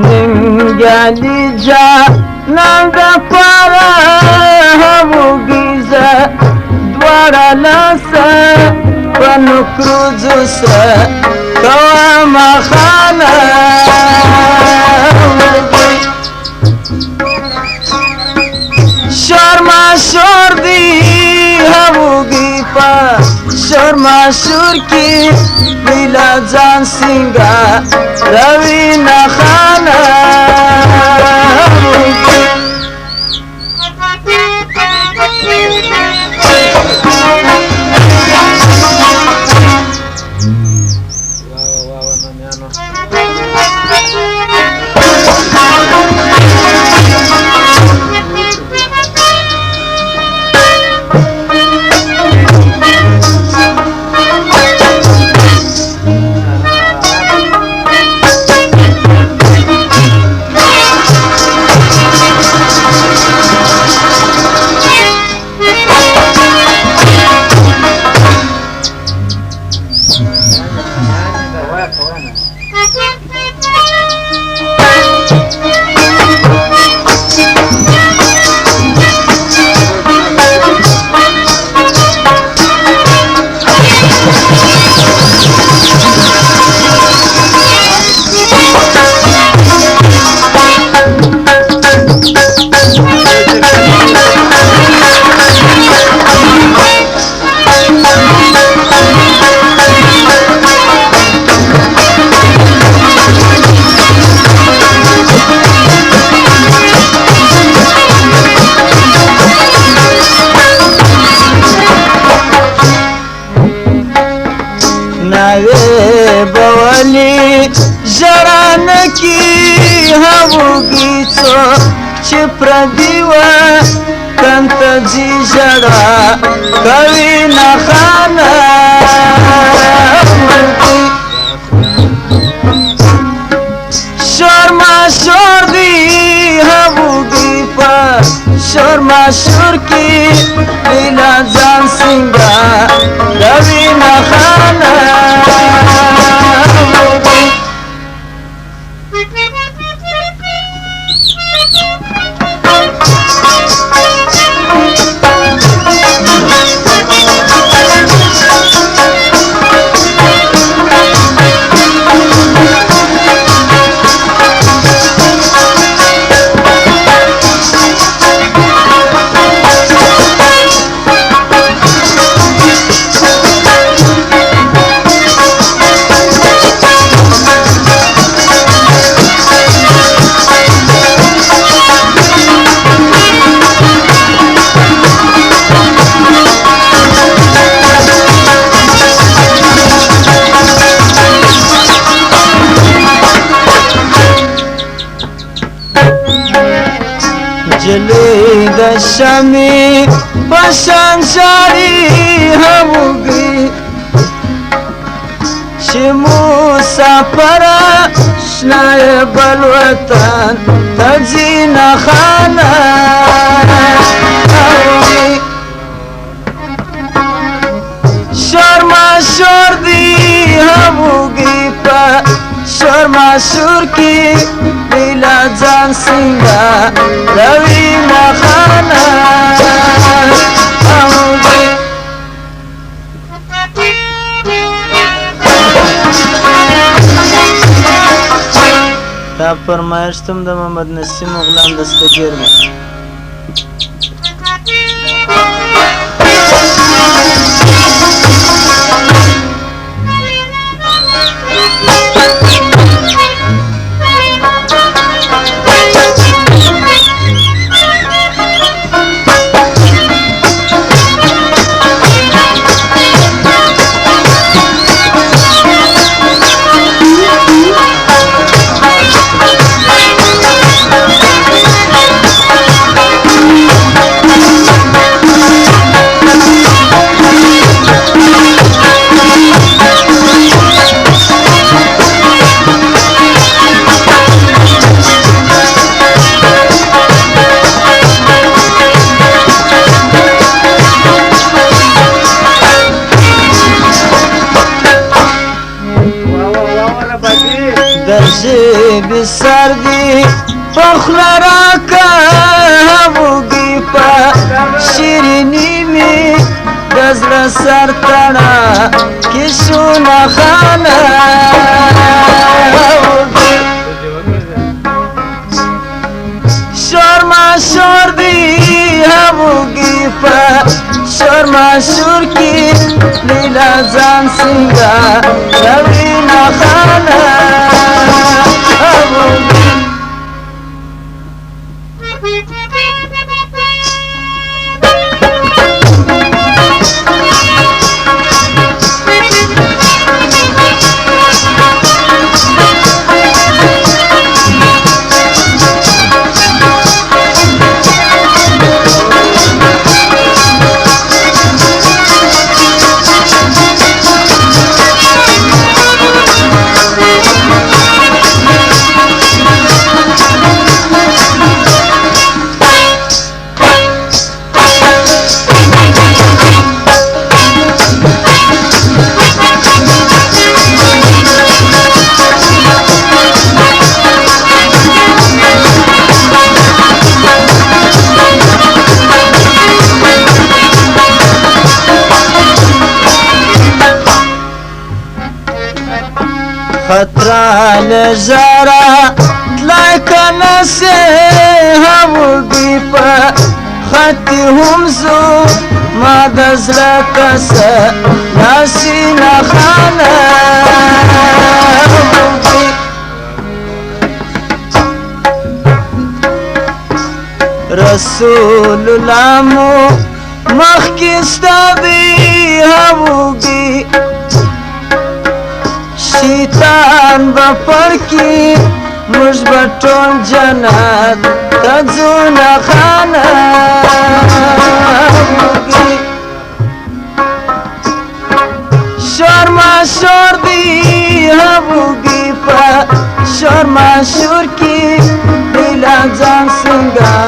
ننګیالي جانان دپاره هموږي زه دواړه لاسه په نکروزو سره کومه خانه شور ماشور دی هموږي په شور ماشور کې لیلا ځان سینګاروي نه خانه بولی ژړان کی هموږي څوک چې پردي وه کنته ځي ژړا کوي نه خانه شور ماشور دی هموږي په شور ماشور کې لیلا ځان سینګاروي نه خانه جلوی د شمع په شان ژاړي هموږي چې مسافره شنه بل وطن ته ځي نه خانه شور ماشور دی هموږي په شور ماشور کې لیلا ځان سینګاروي نه خانه دا فرمایش تم د محمد نسیم غلام دستگیر دی در جیب سر پخلا راکا هوگی پا شیرینی می دزل سر تڑا کشونا خانا شورما شور دی هوگی پا شورما شور کی لیلا زان سنگا روینا خانا هوگی خطرہ نظارہ تلاکا نسے ہوگی پا خطی ہمزو مادز لکسا ناسی نخانا ہوگی رسول اللہ مو مخکستا دی ہوگی شیطان بپر کی مجھ بٹون جنت تجونا خانا ہوگی شورما شور دی ہوگی پا شورما شور کی لیلا جان سنگا